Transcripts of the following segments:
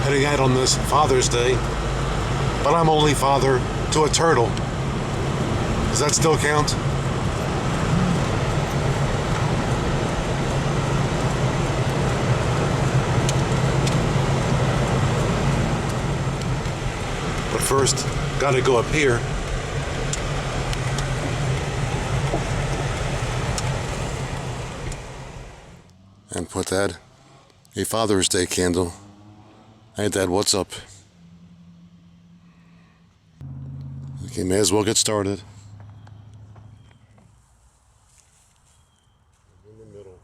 heading out on this Father's Day, but I'm only father to a turtle. Does that still count? But first, gotta go up here. And put that a Father's Day candle. Hey Dad, what's up? Okay, may as well get started. In the middle.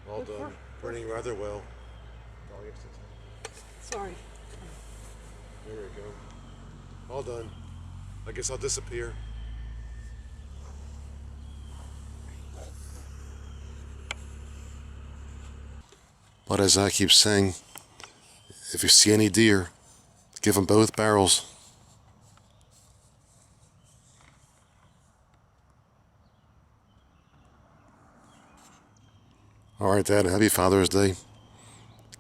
All done. Burning rather well. Sorry. There we go. All done. I guess I'll disappear. But as I keep saying, if you see any deer, give them both barrels. Alright Dad, happy Father's Day.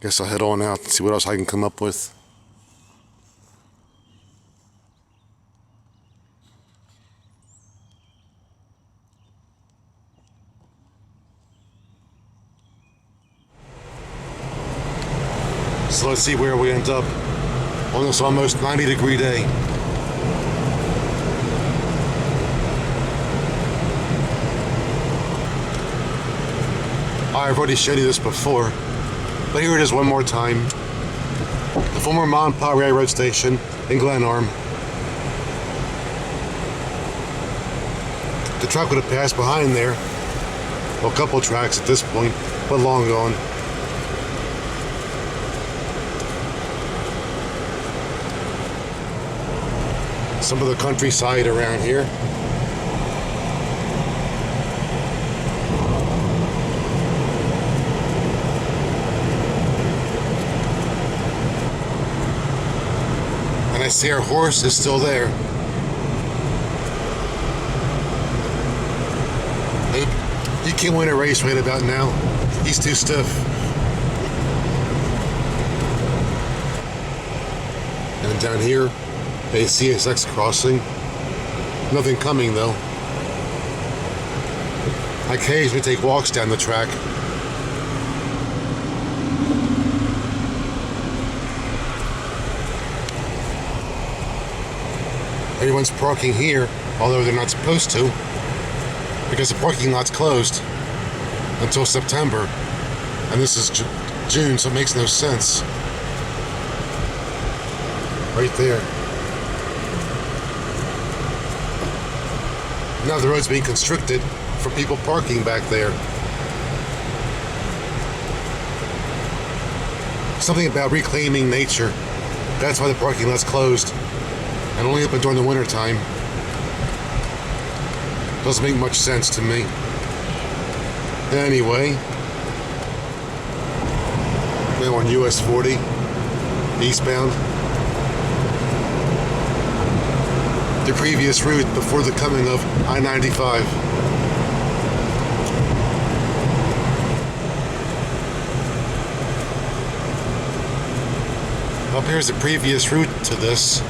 Guess I'll head on out and see what else I can come up with. So let's see where we end up on this almost 90-degree day. I've already showed you this before, but here it is one more time. The former Mom and Pop Railroad Station in Glenarm. The truck would have passed behind there. Well, a couple tracks at this point, but long gone. Some of the countryside around here. And I see our horse is still there. You can't win a race right about now. He's too stiff. And down here, a CSX crossing. Nothing coming though. I occasionally take walks down the track. Everyone's parking here, although they're not supposed to, because the parking lot's closed until September, and this is June, so it makes no sense. Right there. Now the road's being constricted for people parking back there. Something about reclaiming nature. That's why the parking lot's closed and only open during the winter time. Doesn't make much sense to me. Anyway, now on US 40, eastbound. The previous route before the coming of I-95. Up here's the previous route to this.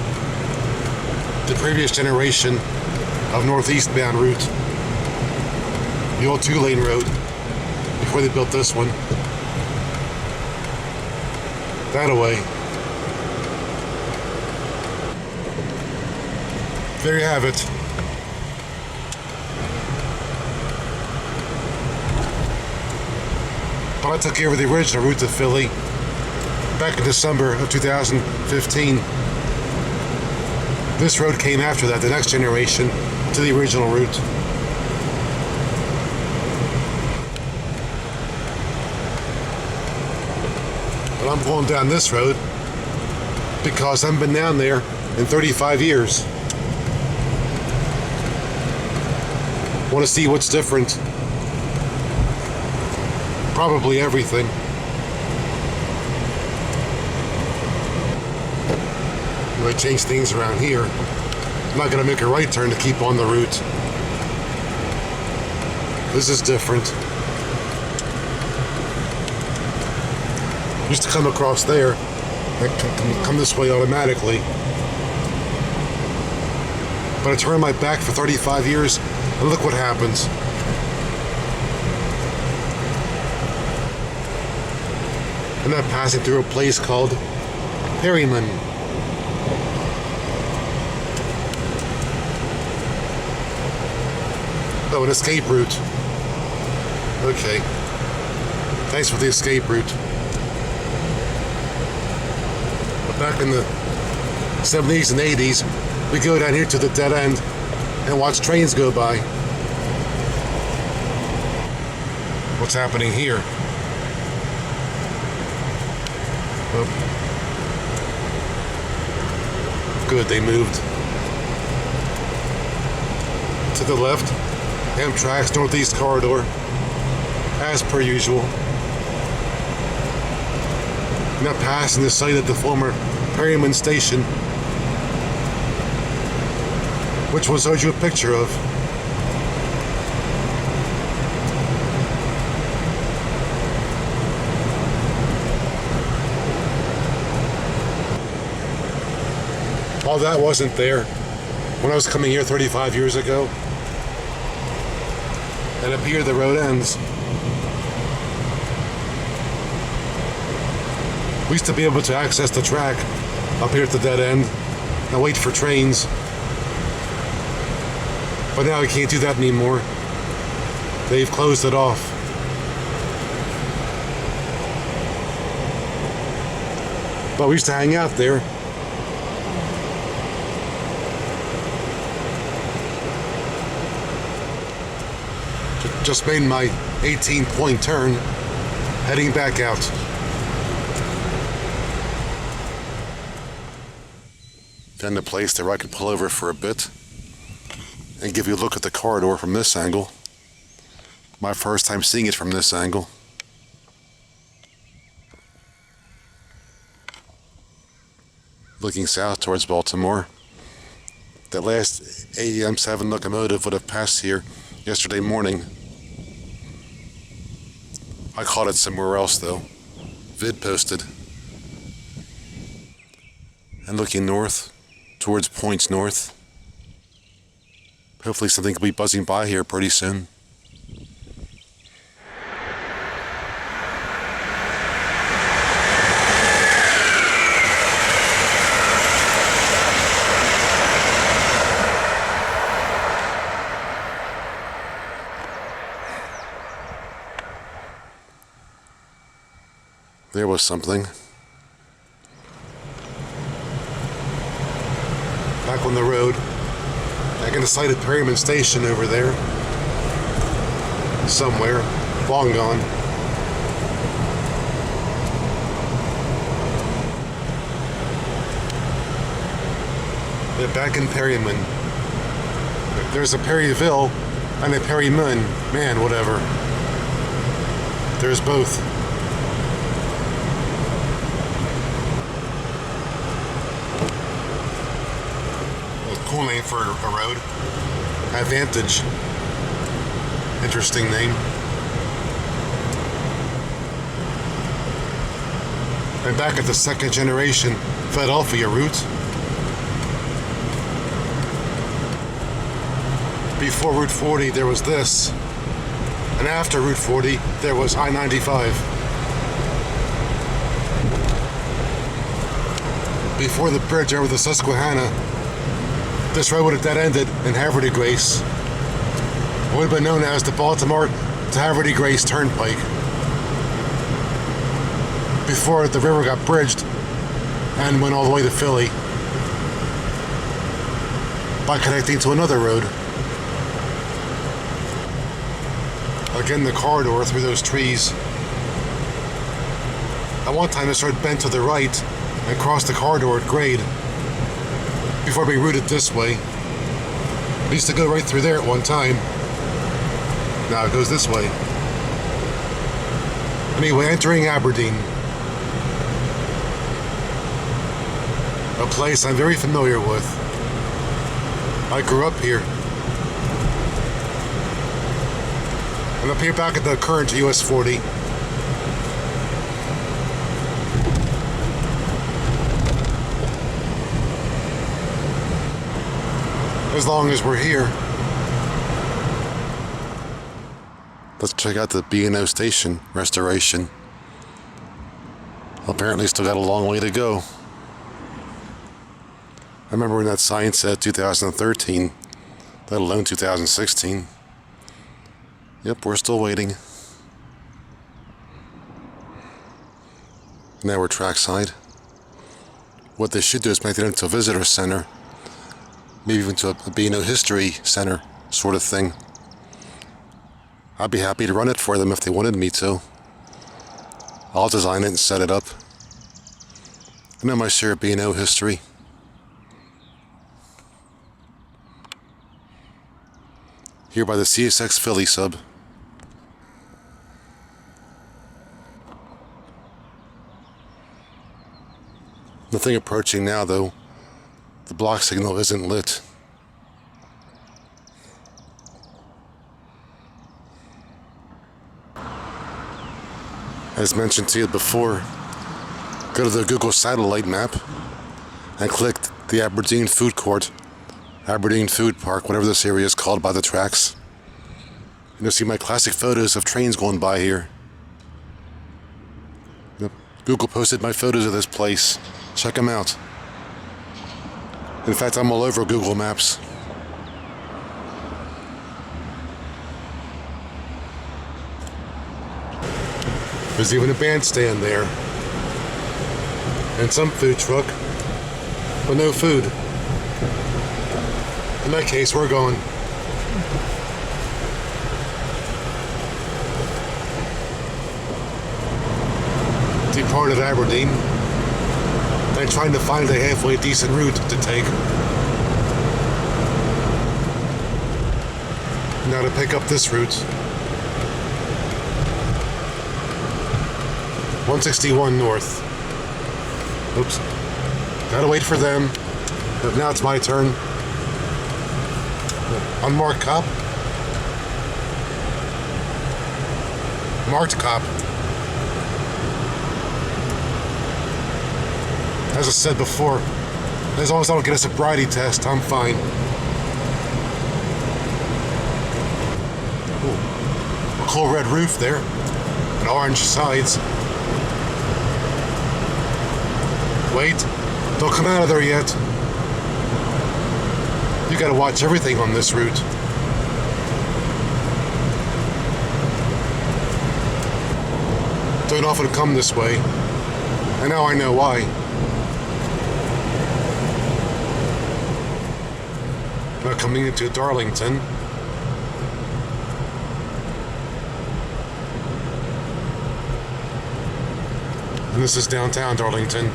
The previous generation of northeastbound route. The old 2-lane road before they built this one. That away. There you have it. But I took care of the original route to Philly back in December of 2015. This road came after that, the next generation, to the original route. But I'm going down this road because I haven't been down there in 35 years. Want to see what's different. Probably everything. I'm going to change things around here. I'm not going to make a right turn to keep on the route. This is different. Used to come across there. I come this way automatically. But I turned my back for 35 years, and look what happens. I'm not passing through a place called Perryman. Oh, an escape route. Okay. Thanks for the escape route. But back in the 70s and 80s, we go down here to the dead end and watch trains go by. What's happening here? Oh. Good, they moved. To the left, Amtrak's Northeast Corridor, as per usual. Now passing the site of the former Perryman station, which we'll show you a picture of. All that wasn't there when I was coming here 35 years ago. And up here the road ends. We used to be able to access the track up here at the dead end and wait for trains. But now we can't do that anymore. They've closed it off. But we used to hang out there. Just made my 18-point turn, heading back out. Then the place where I could pull over for a bit and give you a look at the corridor from this angle. My first time seeing it from this angle. Looking south towards Baltimore. That last AEM7 locomotive would have passed here yesterday morning. I caught it somewhere else though. Vid posted. And looking north, towards points north. Hopefully something will be buzzing by here pretty soon. There was something. Back on the road. Back in the site of Perryman Station over there. Somewhere. Long gone. Yeah, back in Perryman. There's a Perryville and a Perryman. Man, whatever. There's both. Cool name for a road. Advantage. Interesting name. And back at the second generation Philadelphia route. Before Route 40 there was this. And after Route 40 there was I-95. Before the bridge over the Susquehanna, this road would have dead-ended in Haverty Grace. It would have been known as the Baltimore to Haverty Grace Turnpike. Before the river got bridged and went all the way to Philly by connecting to another road. Again, the corridor through those trees. At one time this road bent to the right and crossed the corridor at grade. Before being routed this way. It used to go right through there at one time. Now it goes this way. Anyway, entering Aberdeen. A place I'm very familiar with. I grew up here. And up here back at the current US 40. As long as we're here. Let's check out the B&O station restoration. Apparently still got a long way to go. I remember when that sign said 2013, let alone 2016. Yep, we're still waiting. Now we're trackside. What they should do is make it into a visitor center. Maybe even to a B&O history center sort of thing. I'd be happy to run it for them if they wanted me to. I'll design it and set it up. I know my share of B&O history. Here by the CSX Philly sub. Nothing approaching now though. The block signal isn't lit. As mentioned to you before, go to the Google satellite map and click the Aberdeen Food Court, Aberdeen Food Park, whatever this area is called by the tracks. And you'll see my classic photos of trains going by here. Google posted my photos of this place. Check them out. In fact, I'm all over Google Maps. There's even a bandstand there. And some food truck. But no food. In that case, we're going. Departed Aberdeen. And trying to find a halfway decent route to take. Now to pick up this route. 161 north. Oops. Gotta wait for them. But now it's my turn. Unmarked cop. Marked cop. As I said before, as long as I don't get a sobriety test, I'm fine. Ooh. A cool red roof there. And orange sides. Wait, don't come out of there yet. You gotta watch everything on this route. Don't often come this way. And now I know why. Now coming into Darlington. And this is downtown Darlington.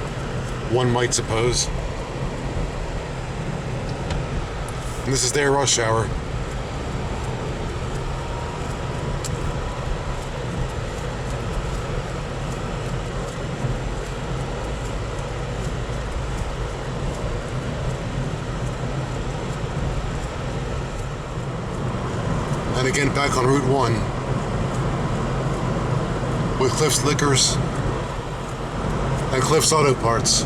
One might suppose. And this is their rush hour. And again back on Route 1 with Cliff's Liquors and Cliff's Auto Parts.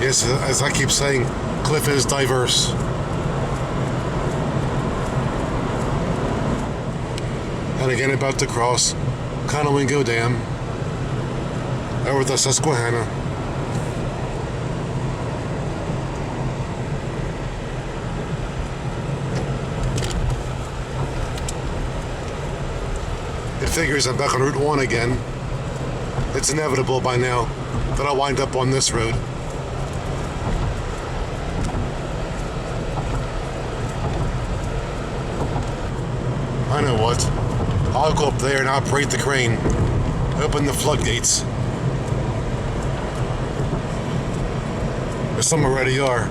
Yes, as I keep saying, Cliff is diverse. And again about to cross Conowingo Dam over the Susquehanna. It figures I'm back on Route 1 again. It's inevitable by now that I'll wind up on this road. I know what. I'll go up there and operate the crane. Open the floodgates. There's some already are.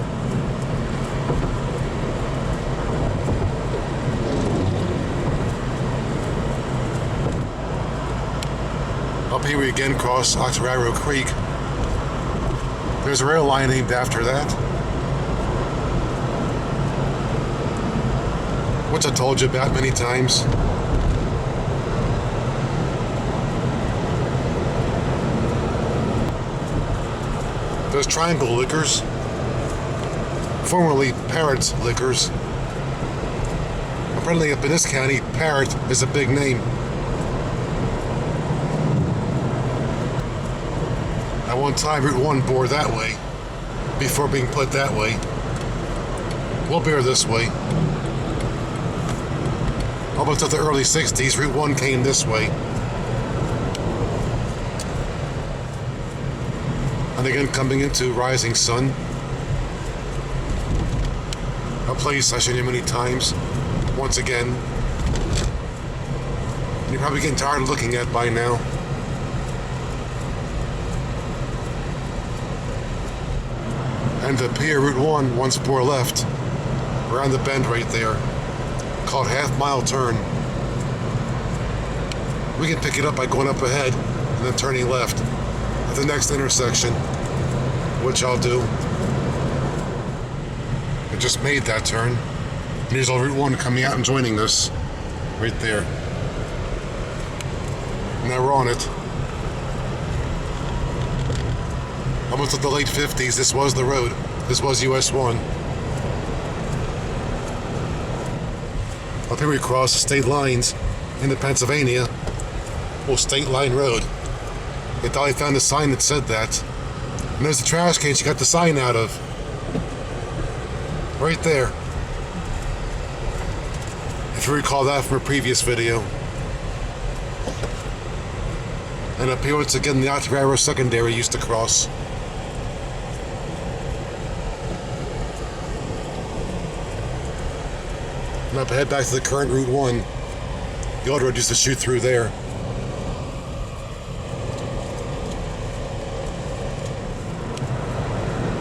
Up here we again cross Octoraro Creek. There's a rail line named after that, which I told you about many times. There's Triangle Liquors, formerly Parrot's Liquors. Apparently up in this county, Parrot is a big name. At one time, Route 1 bore that way, before being put that way. We'll bear this way. Up until the early 60s, Route 1 came this way. And again, coming into Rising Sun. A place I showed you many times. Once again. And you're probably getting tired of looking at by now. And up here, Route 1 once bore left. Around the bend right there. Called Half Mile Turn. We can pick it up by going up ahead and then turning left at the next intersection, which I'll do. I just made that turn. And here's all Route 1 coming out and joining us right there. Now we're on it. Almost at the late 50s, this was the road. This was US 1. Up here we cross state lines into Pennsylvania. Well, State Line Road. I thought I found a sign that said that. And there's the trash can she got the sign out of. Right there. If you recall that from a previous video. And up here once again the Octoraro Secondary used to cross. And up ahead back to the current Route 1. The old road used to shoot through there.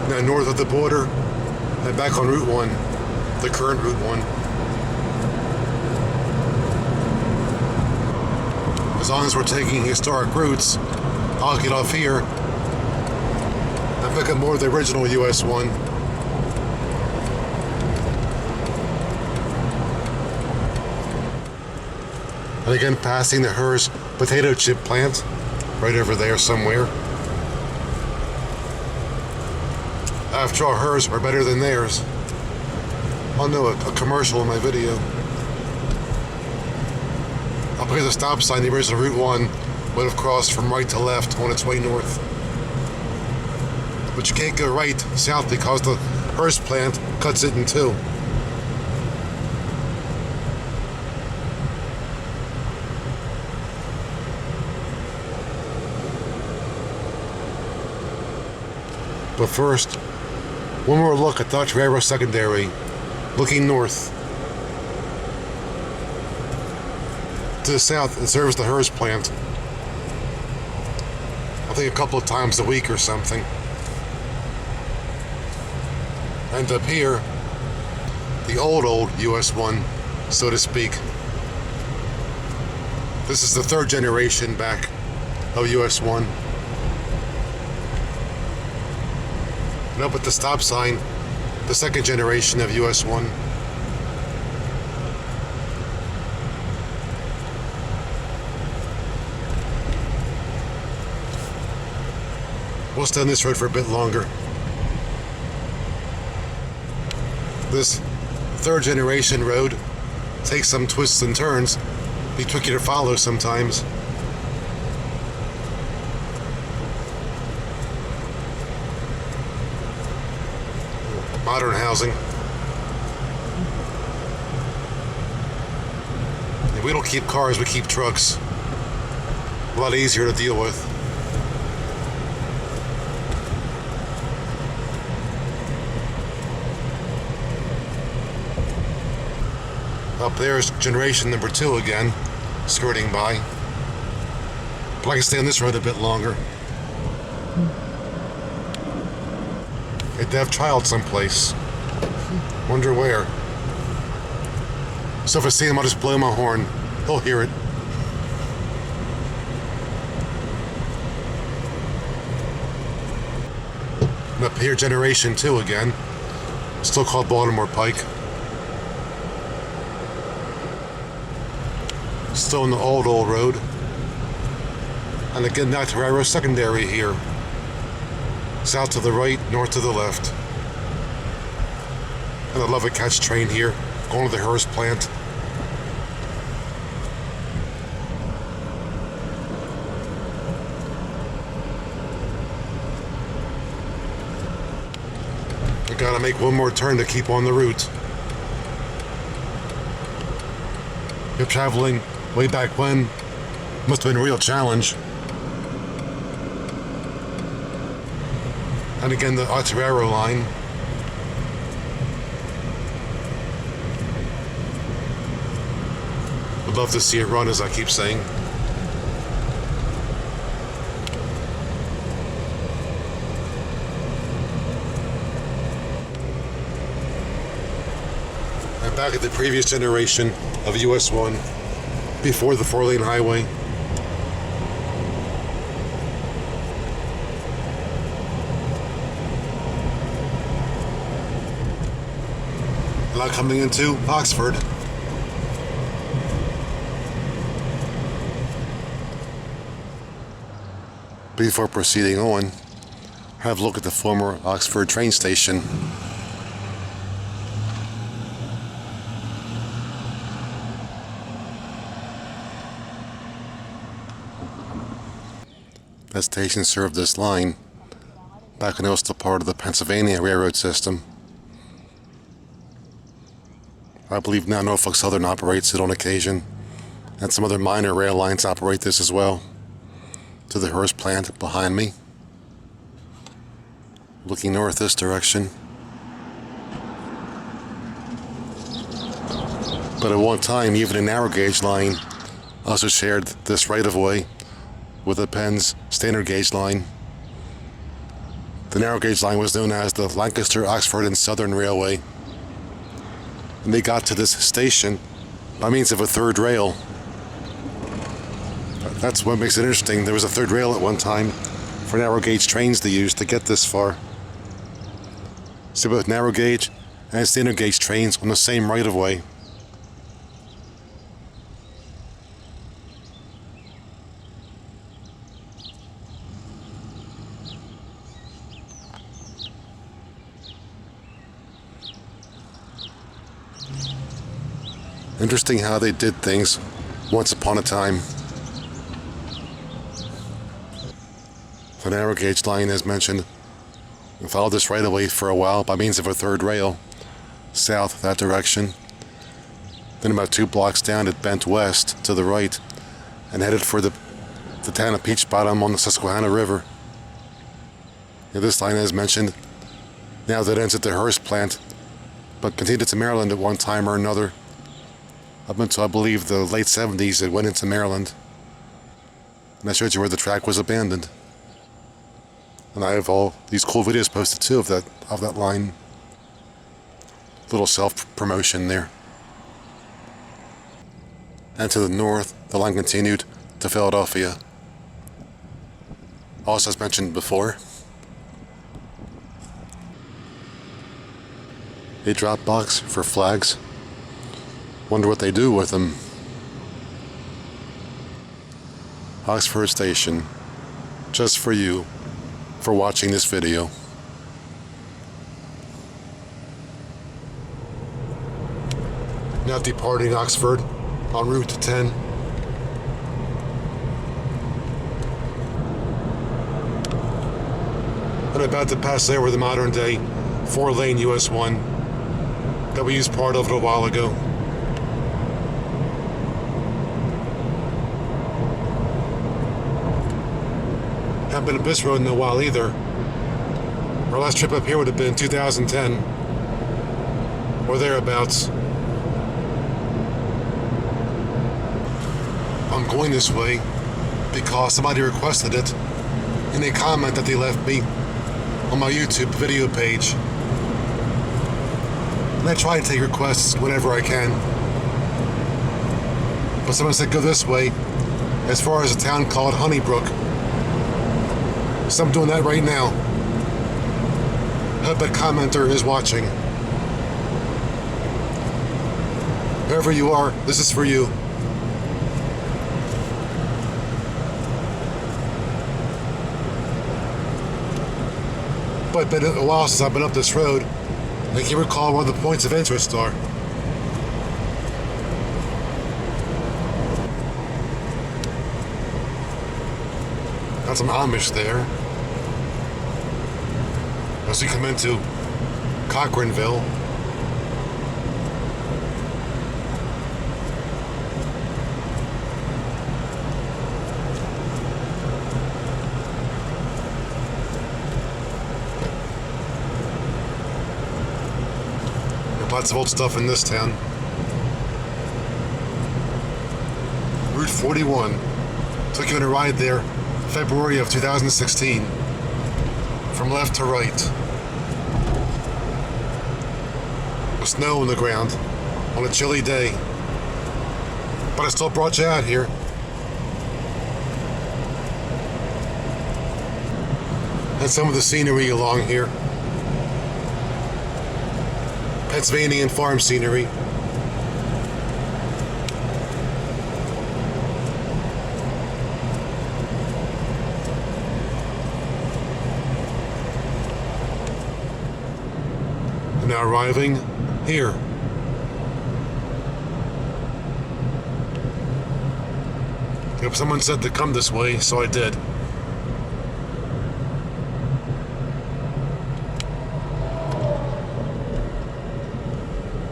Now north of the border and back on Route 1, the current Route 1. As long as we're taking historic routes, I'll get off here and pick up more of the original US 1. And again, passing the Hershey potato chip plant, right over there somewhere. After all, hers are better than theirs. I'll know a commercial in my video. Up here, the stop sign, the original Route 1 would have crossed from right to left on its way north. But you can't go right south because the Hershey plant cuts it in two. But first, one more look at the Octoraro Secondary, looking north. To the south, it serves the Hershey plant. I think a couple of times a week or something. And up here, the old US 1, so to speak. This is the third generation back of US 1. And up at the stop sign, the second generation of US 1. We'll stay on this road for a bit longer. This third generation road takes some twists and turns, be tricky to follow sometimes. Modern housing. And we don't keep cars, we keep trucks. A lot easier to deal with. Up there's generation number 2 again, skirting by. But I can stay on this road a bit longer. A deaf child someplace. Wonder where. So if I see him, I'll just blow my horn. He'll hear it. And up here, Generation 2 again. Still called Baltimore Pike. Still in the old road. And again, Octoraro Secondary here. South to the right, north to the left. And I love a catch train here, going to the Hearst plant. We gotta make one more turn to keep on the route. You're traveling way back when. Must have been a real challenge. And again, the Octoraro line. Would love to see it run, as I keep saying. I'm back at the previous generation of US 1, before the 4-lane highway. Now coming into Oxford. Before proceeding on, have a look at the former Oxford train station. That station served this line back when it was still part of the Pennsylvania Railroad system. I believe now Norfolk Southern operates it on occasion, and some other minor rail lines operate this as well. To the Hearst plant behind me. Looking north this direction. But at one time, even a narrow gauge line also shared this right-of-way with the Penn's standard gauge line. The narrow gauge line was known as the Lancaster, Oxford and Southern Railway. And they got to this station by means of a third rail. That's what makes it interesting. There was a third rail at one time for narrow gauge trains to use to get this far. So both narrow gauge and standard gauge trains on the same right of way. Interesting how they did things once upon a time. The narrow gauge line, as mentioned, followed this right away for a while by means of a third rail south that direction. Then about 2 blocks down it bent west to the right and headed for the town of Peach Bottom on the Susquehanna River. This line, as mentioned, now that ends at the Hearst plant, but continued to Maryland at one time or another. Up until I believe the late 70s it went into Maryland. And I showed you where the track was abandoned. And I have all these cool videos posted too of that line. Little self-promotion there. And to the north, the line continued to Philadelphia. Also, as mentioned before, a drop box for flags. Wonder what they do with them. Oxford Station, just for you, for watching this video. Now departing Oxford on Route 10. And about to pass over the modern day 4-lane US 1 that we used part of it a while ago. Haven't been up this road in a while either. Our last trip up here would have been 2010 or thereabouts. I'm going this way because somebody requested it in a comment that they left me on my YouTube video page. And I try to take requests whenever I can. But someone said go this way as far as a town called Honeybrook. So I'm doing that right now. I bet commenter is watching. Wherever you are, this is for you. But it's been a while since I've been up this road. I can't recall what the points of interest are. Got some Amish there. As we come into Cochranville. Lots of old stuff in this town. Route 41. Took you on a ride there February of 2016. From left to right. With snow on the ground on a chilly day. But I still brought you out here. And some of the scenery along here. Pennsylvania farm scenery. And now arriving here. Yep, someone said to come this way, so I did.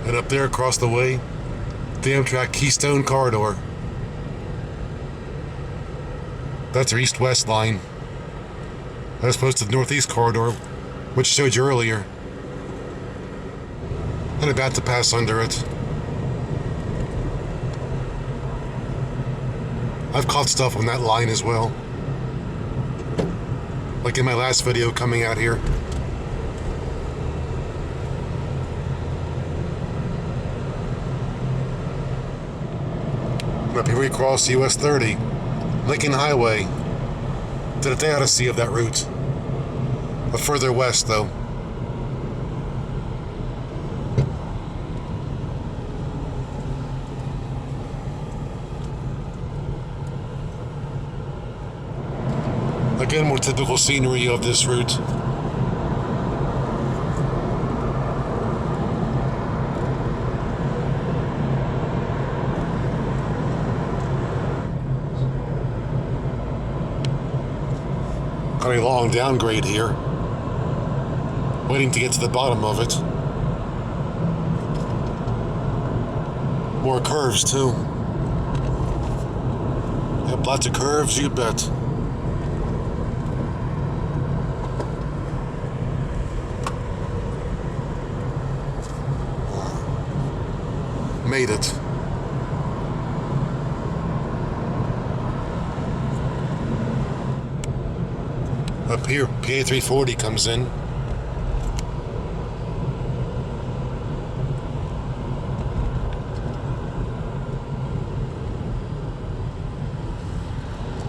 And up there across the way, the Amtrak Keystone Corridor. That's our east-west line, as opposed to the northeast corridor, which showed you earlier. And about to pass under it. I've caught stuff on that line as well. Like in my last video coming out here. Up here we cross US 30, Lincoln Highway. To the day out of sea of that route. But further west though. Again, more typical scenery of this route. A long downgrade here, waiting to get to the bottom of it. More curves too. Yep, lots of curves, you bet. Made it. Up here, PA 340 comes in.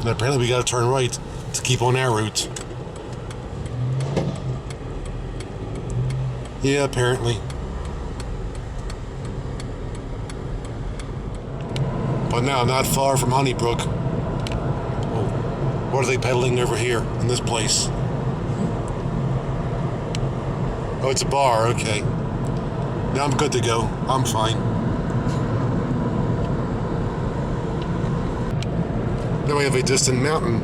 And apparently we gotta turn right to keep on our route. Yeah, apparently. But now, not far from Honeybrook. What are they peddling over here in this place? Oh, it's a bar, okay. Now I'm good to go. I'm fine. Now we have a distant mountain.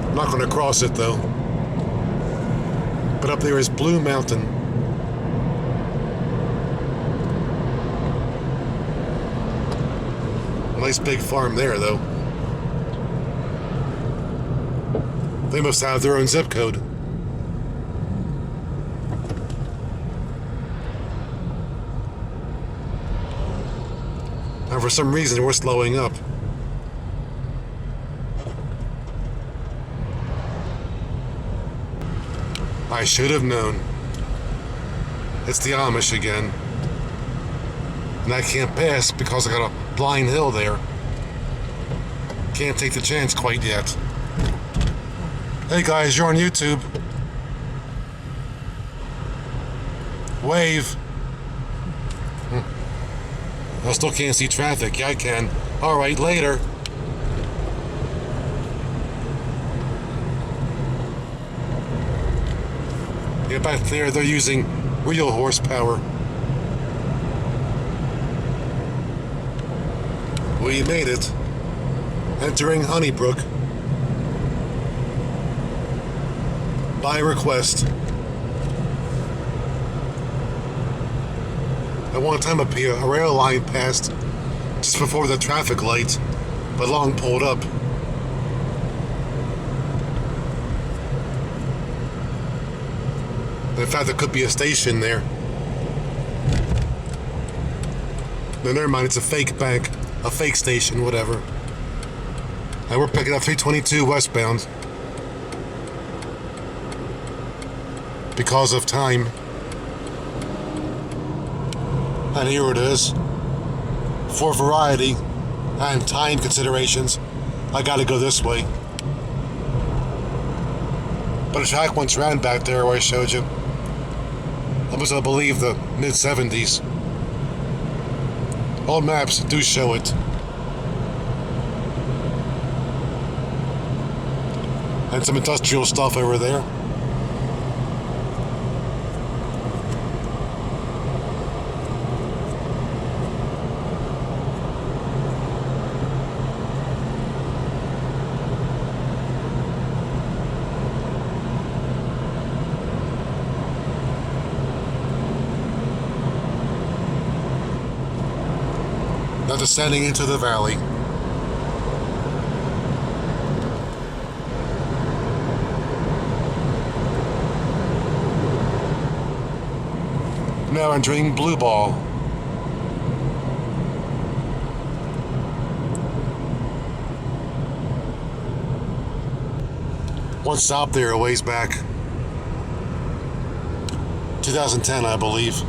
I'm not going to cross it though. But up there is Blue Mountain. A nice big farm there though. They must have their own zip code. And for some reason we're slowing up. I should have known. It's the Amish again. And I can't pass because I got a blind hill there. Can't take the chance quite yet. Hey guys, you're on YouTube. Wave. I still can't see traffic. Yeah, I can. Alright, later. Yeah, back there they're using real horsepower. We made it. Entering Honeybrook. By request. At one time up here, a rail line passed just before the traffic light, but long pulled up. In fact, there could be a station there. No, never mind, it's a fake bank, a fake station, whatever. And we're picking up 322 westbound. Because of time. And here it is. For variety and time considerations, I gotta go this way. But a track once ran back there where I showed you. That was, I believe, the mid-70s. Old maps do show it. And some industrial stuff over there. Now descending into the valley. Now entering Blue Ball. One stop there a ways back. 2010, I believe.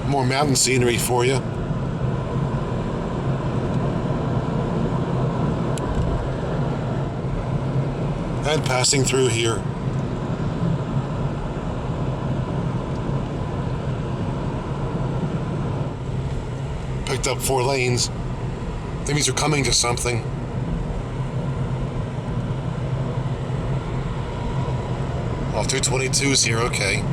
More mountain scenery for you. And passing through here. Picked up 4 lanes. That means you're coming to something. All 222s here, okay.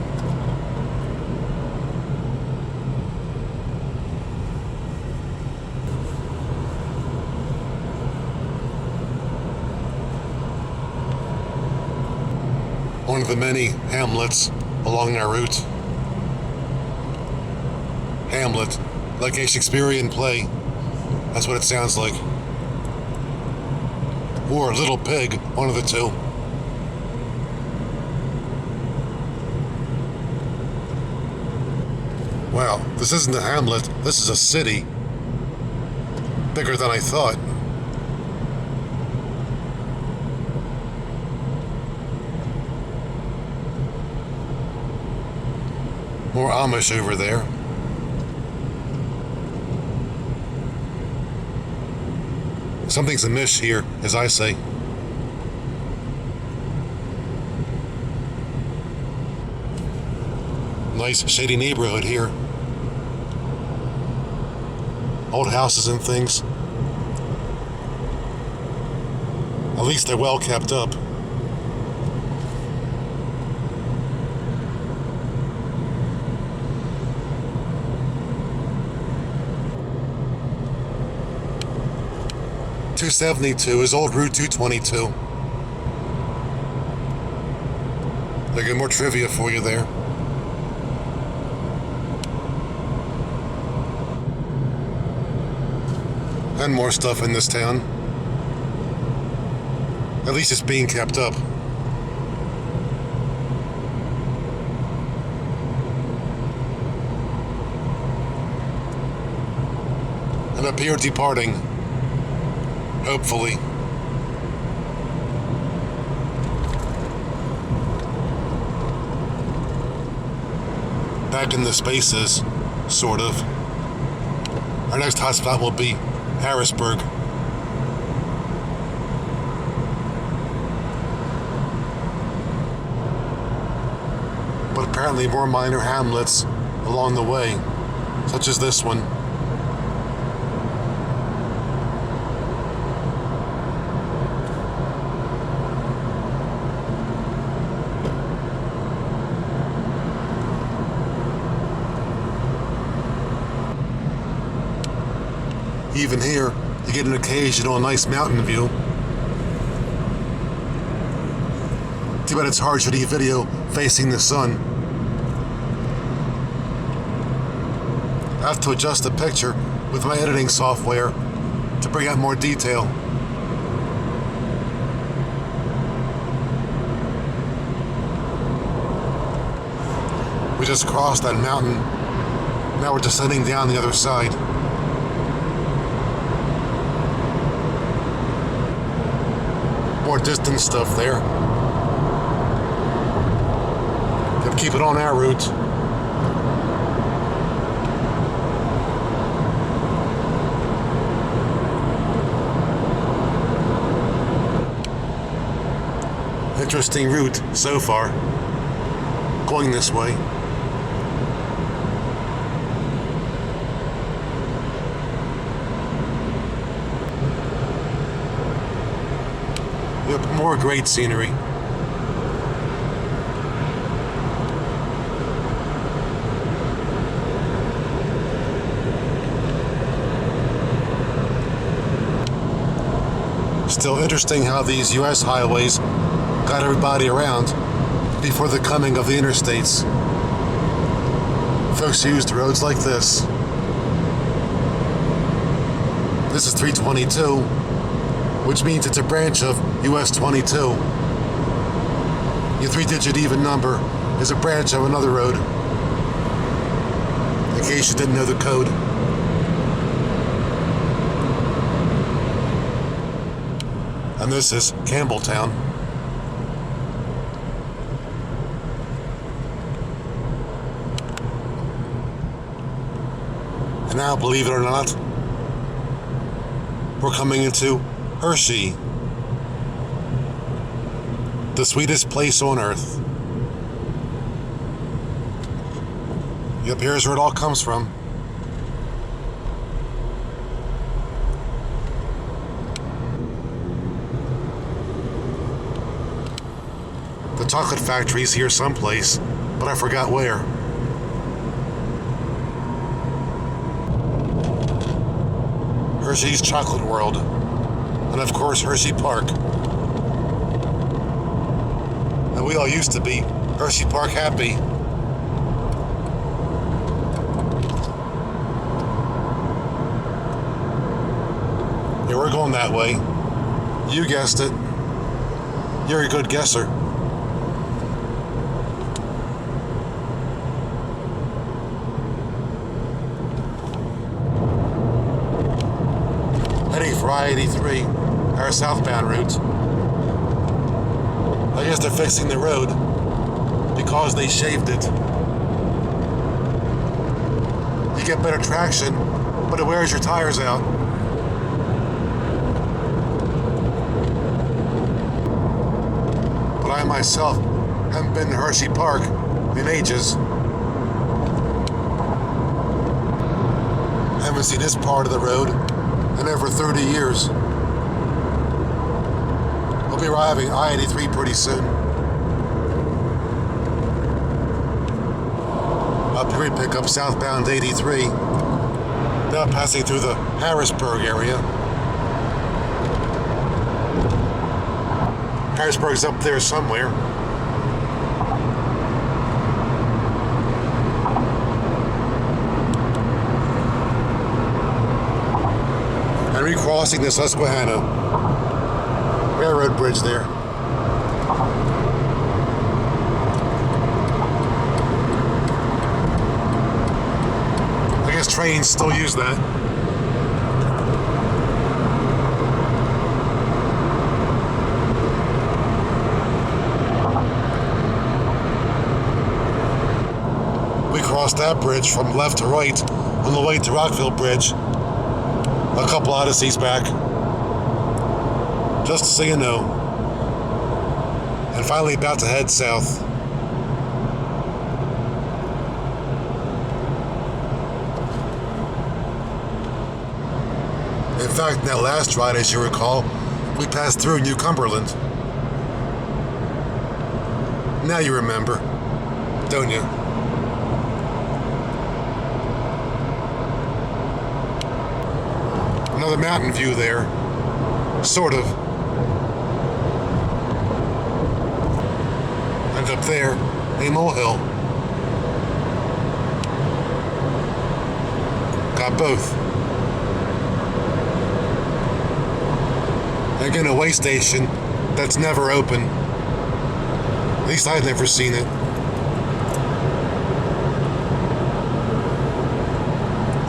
One of the many hamlets along our route. Hamlet, like a Shakespearean play. That's what it sounds like. Or Little Pig, one of the two. Wow, this isn't a hamlet, this is a city. Bigger than I thought. More Amish over there. Something's amiss here, as I say. Nice shady neighborhood here. Old houses and things. At least they're well kept up. .272 is old Route 222. I got more trivia for you there. And more stuff in this town. At least it's being kept up. And up here departing. Hopefully. Back in the spaces, sort of. Our next hotspot will be Harrisburg. apparently more minor hamlets along the way, such as this one. Even here, you get an occasional nice mountain view. Too bad it's hard to do video facing the sun. I have to adjust the picture with my editing software to bring out more detail. We just crossed that mountain. Now we're descending down the other side. More distant stuff there. Keep it on our route. Interesting route so far, going this way. Yep, more great scenery. Still interesting how these U.S. highways got everybody around before the coming of the interstates. Folks used roads like this. This is 322, which means it's a branch of US 22. Your 3-digit even number is a branch of another road, in case you didn't know the code. And this is Campbelltown. And now, believe it or not, we're coming into Hershey, the sweetest place on earth. Yep, here's where it all comes from. The chocolate factory's here someplace, but I forgot where. Hershey's Chocolate World, and of course Hershey Park. And we all used to be Hershey Park happy. Yeah, we're going that way. You guessed it. You're a good guesser. Heading for I-83, our southbound route. I guess they're fixing the road because they shaved it. You get better traction, but it wears your tires out. But I myself haven't been to Hershey Park in ages. Haven't seen this part of the road in over 30 years. We'll be arriving I-83 pretty soon. Up here we pick up southbound 83. Now passing through the Harrisburg area. Harrisburg's up there somewhere. And recrossing the Susquehanna Railroad Bridge there. I guess trains still use that. We crossed that bridge from left to right on the way to Rockville Bridge a couple odysseys back, just so you know. And finally about to head south. In fact, in that last ride, as you recall, we passed through New Cumberland. Now you remember, don't you? Another mountain view there. Sort of. And up there, a molehill. Got both. Again, a way station that's never open. At least I've never seen it.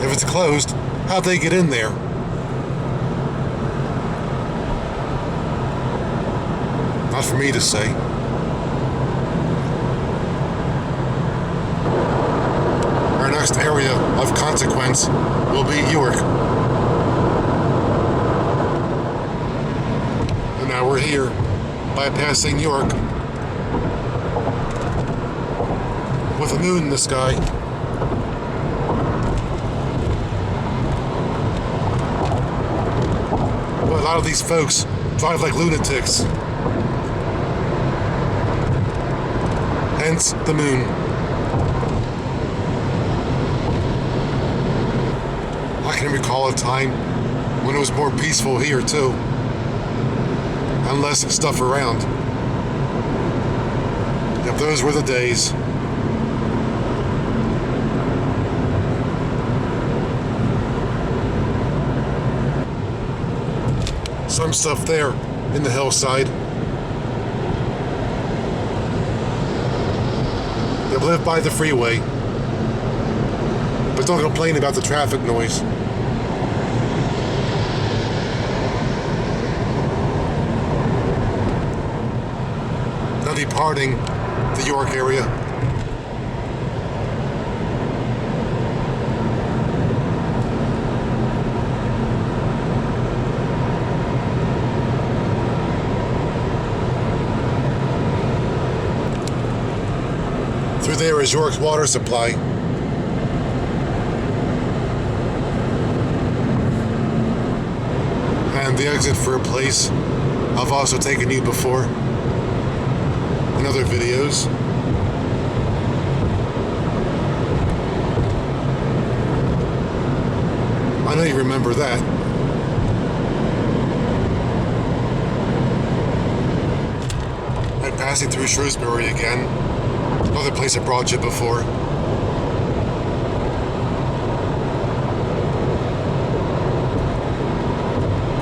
If it's closed, how'd they get in there? Not for me to say. Our next area of consequence will be York. And now we're here, bypassing York, with a moon in the sky. Well, a lot of these folks drive like lunatics. Hence the moon. I can recall a time when it was more peaceful here too, and less stuff around. Yep, those were the days. Some stuff there in the hillside. They live by the freeway, but don't complain about the traffic noise. Now departing the York area. Through there is York's water supply. And the exit for a place I've also taken you before in other videos. I know you remember that. And passing through Shrewsbury again. Another place I brought you before.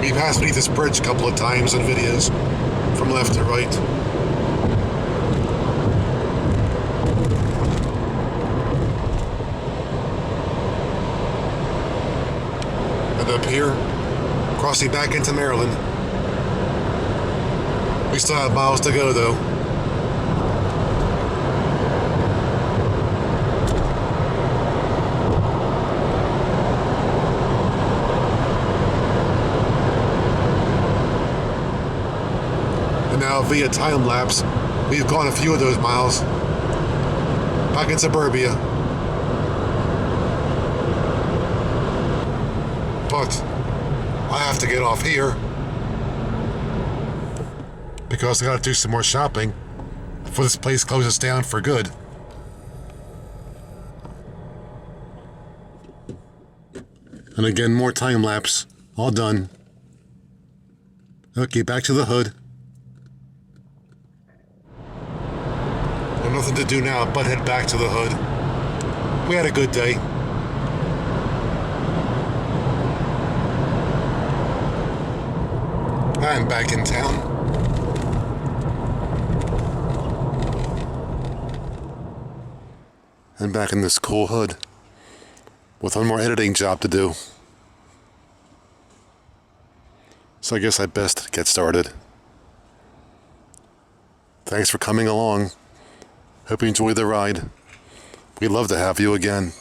We passed beneath this bridge a couple of times in videos, from left to right. And up here, crossing back into Maryland. We still have miles to go though. Now via time lapse, we've gone a few of those miles back in suburbia. But I have to get off here because I gotta do some more shopping before this place closes down for good. And again, more time lapse, all done. Okay, back to the hood. Nothing to do now but head back to the hood. We had a good day. I'm back in town. And back in this cool hood with one more editing job to do. So I guess I best get started. Thanks for coming along. Hope you enjoy the ride. We'd love to have you again.